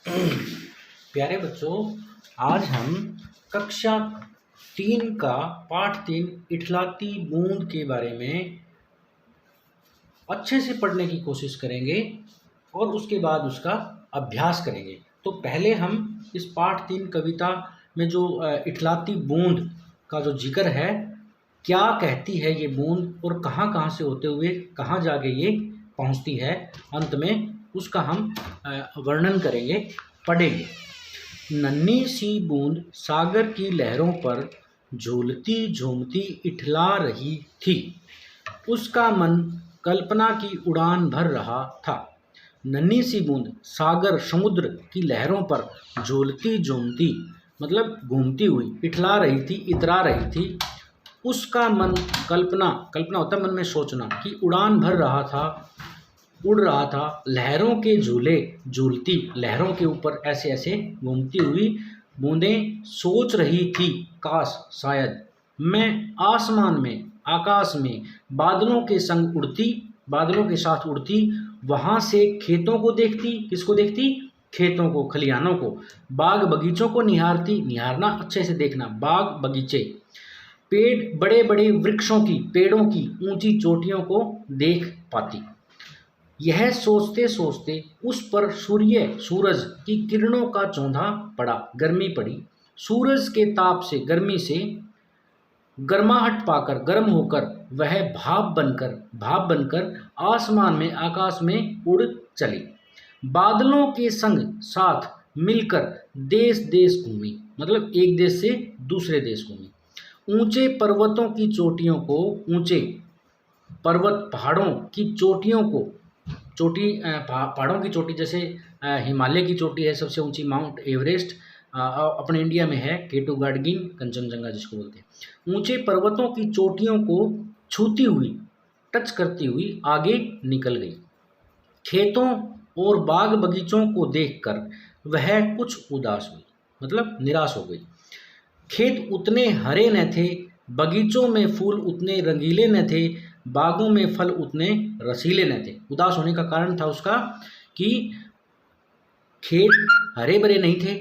प्यारे बच्चों, आज हम कक्षा 3 का पाठ 3 इठलाती बूंद के बारे में अच्छे से पढ़ने की कोशिश करेंगे और उसके बाद उसका अभ्यास करेंगे। तो पहले हम इस पाठ 3 कविता में जो इठलाती बूंद का जो जिक्र है, क्या कहती है ये बूंद और कहाँ कहाँ से होते हुए कहाँ जाके ये पहुँचती है, अंत में उसका हम वर्णन करेंगे, पढ़ेंगे। नन्ही सी बूंद सागर की लहरों पर झूलती झूमती इठला रही थी। उसका मन कल्पना की उड़ान भर रहा था। नन्ही सी बूंद सागर समुद्र की लहरों पर झूलती झूमती मतलब घूमती हुई इठला रही थी, इतरा रही थी। उसका मन कल्पना होता है मन में सोचना कि उड़ान भर रहा था, उड़ रहा था। लहरों के झूले झूलती, लहरों के ऊपर ऐसे ऐसे घूमती हुई बूंदें सोच रही थी, काश शायद मैं आसमान में, आकाश में बादलों के संग उड़ती, बादलों के साथ उड़ती, वहाँ से खेतों को देखती। किसको देखती? खेतों को, खलिहानों को, बाग बगीचों को निहारती। निहारना अच्छे से देखना, बाग बगीचे, पेड़, बड़े बड़े वृक्षों की, पेड़ों की ऊंची चोटियों को देख पाती। यह सोचते सोचते उस पर सूरज की किरणों का चौंधा पड़ा, गर्मी पड़ी। सूरज के ताप से, गर्मी से गर्माहट पाकर, गर्म होकर वह भाप बनकर आसमान में, आकाश में उड़ चली। बादलों के संग साथ मिलकर देश देश घूमी, मतलब एक देश से दूसरे देश घूमी। ऊंचे पर्वतों की चोटियों को, ऊंचे पर्वत पहाड़ों की चोटियों को, पहाड़ों की चोटी जैसे हिमालय की चोटी है सबसे ऊंची, माउंट एवरेस्ट अपने इंडिया में है, केटू गाडगिल, कंचनजंगा जिसको बोलते हैं। ऊंचे पर्वतों की चोटियों को छूती हुई, टच करती हुई आगे निकल गई। खेतों और बाग बगीचों को देखकर वह कुछ उदास हुई, मतलब निराश हो गई। खेत उतने हरे न थे, बगीचों में फूल उतने रंगीले न थे, बागों में फल उतने रसीले न थे। उदास होने का कारण था उसका कि खेत हरे भरे नहीं थे,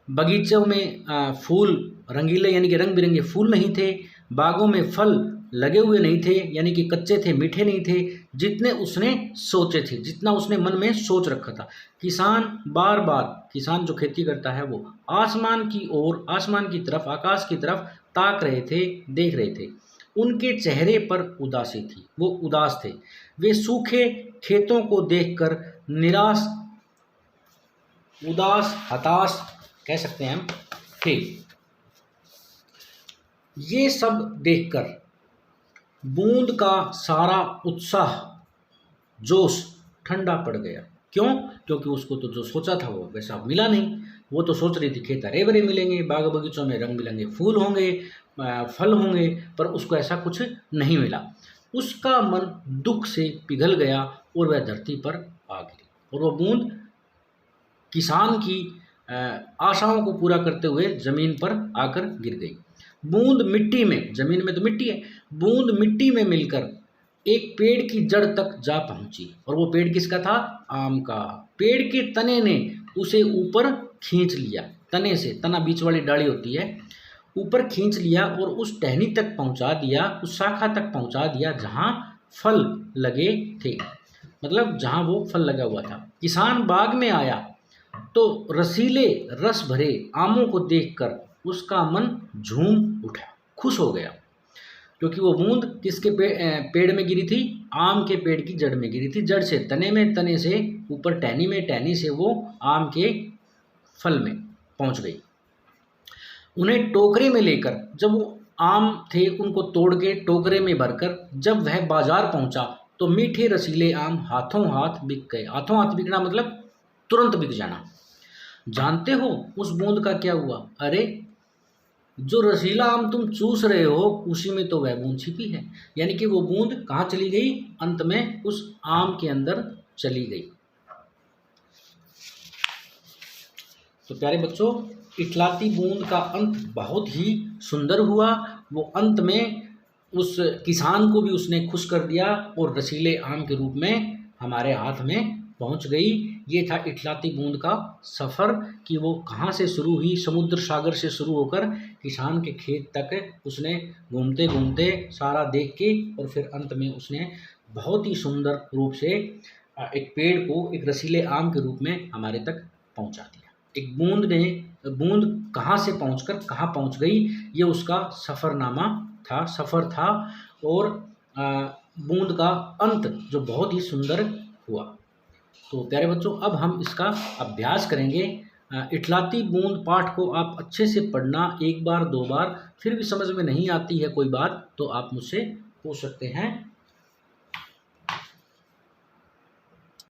बगीचों में फूल रंगीले यानी कि रंग बिरंगे फूल नहीं थे, बागों में फल लगे हुए नहीं थे यानी कि कच्चे थे, मीठे नहीं थे, जितने उसने सोचे थे, जितना उसने मन में सोच रखा था। किसान बार बार, किसान जो खेती करता है वो आसमान की ओर, आसमान की तरफ, आकाश की तरफ ताक रहे थे, देख रहे थे। उनके चेहरे पर उदासी थी, वो उदास थे। वे सूखे खेतों को देखकर निराश, उदास, हताश कह सकते हैं हम थे। ये सब देखकर बूंद का सारा उत्साह, जोश ठंडा पड़ गया। क्यों? क्योंकि उसको तो जो सोचा था वो वैसा मिला नहीं। वो तो सोच रही थी खेत हरे भरे मिलेंगे, बाग बगीचों में रंग बिरंगे फूल होंगे, फल होंगे, पर उसको ऐसा कुछ नहीं मिला। उसका मन दुख से पिघल गया और वह धरती पर आ गिरी, और वह बूंद किसान की आशाओं को पूरा करते हुए जमीन पर आकर गिर गई। बूंद मिट्टी में, जमीन में तो मिट्टी है, बूंद मिट्टी में मिलकर एक पेड़ की जड़ तक जा पहुंची। और वो पेड़ किसका था? आम का। पेड़ के तने ने उसे ऊपर खींच लिया, तने से, तना बीच वाली डाली होती है, ऊपर खींच लिया और उस टहनी तक पहुंचा दिया, उस शाखा तक पहुंचा दिया जहां फल लगे थे, मतलब जहां वो फल लगा हुआ था। किसान बाग में आया तो रसीले रस भरे आमों को देखकर उसका मन झूम उठा, खुश हो गया, क्योंकि वो बूंद किसके पेड़ में गिरी थी? आम के पेड़ की जड़ में गिरी थी। जड़ से तने में, तने से ऊपर टहनी में, टहनी से वो आम के फल में पहुंच गई। उन्हें टोकरे में लेकर, जब वो आम थे उनको तोड़ के टोकरे में भरकर जब वह बाजार पहुंचा तो मीठे रसीले आम हाथों हाथ बिक गए। हाथों हाथ बिकना मतलब तुरंत बिक जाना। जानते हो उस बूंद का क्या हुआ? अरे, जो रसीला आम तुम चूस रहे हो उसी में तो वह बूंद छिपी है। यानी कि वो बूंद कहाँ चली गई? अंत में उस आम के अंदर चली गई। तो प्यारे बच्चों, इठलाती बूंद का अंत बहुत ही सुंदर हुआ। वो अंत में उस किसान को भी उसने खुश कर दिया और रसीले आम के रूप में हमारे हाथ में पहुंच गई। ये था इठलाती बूंद का सफ़र कि वो कहाँ से शुरू हुई, समुद्र सागर से शुरू होकर किसान के खेत तक उसने घूमते घूमते सारा देख के और फिर अंत में उसने बहुत ही सुंदर रूप से एक पेड़ को एक रसीले आम के रूप में हमारे तक पहुंचा दिया। एक बूंद कहाँ से पहुंचकर कहाँ पहुंच गई, ये उसका सफ़रनामा था, सफ़र था। और बूंद का अंत जो बहुत ही सुंदर हुआ। तो प्यारे बच्चों, अब हम इसका अभ्यास करेंगे। इठलाती बूंद पाठ को आप अच्छे से पढ़ना, एक बार दो बार, फिर भी समझ में नहीं आती है कोई बात तो आप मुझसे पूछ सकते हैं।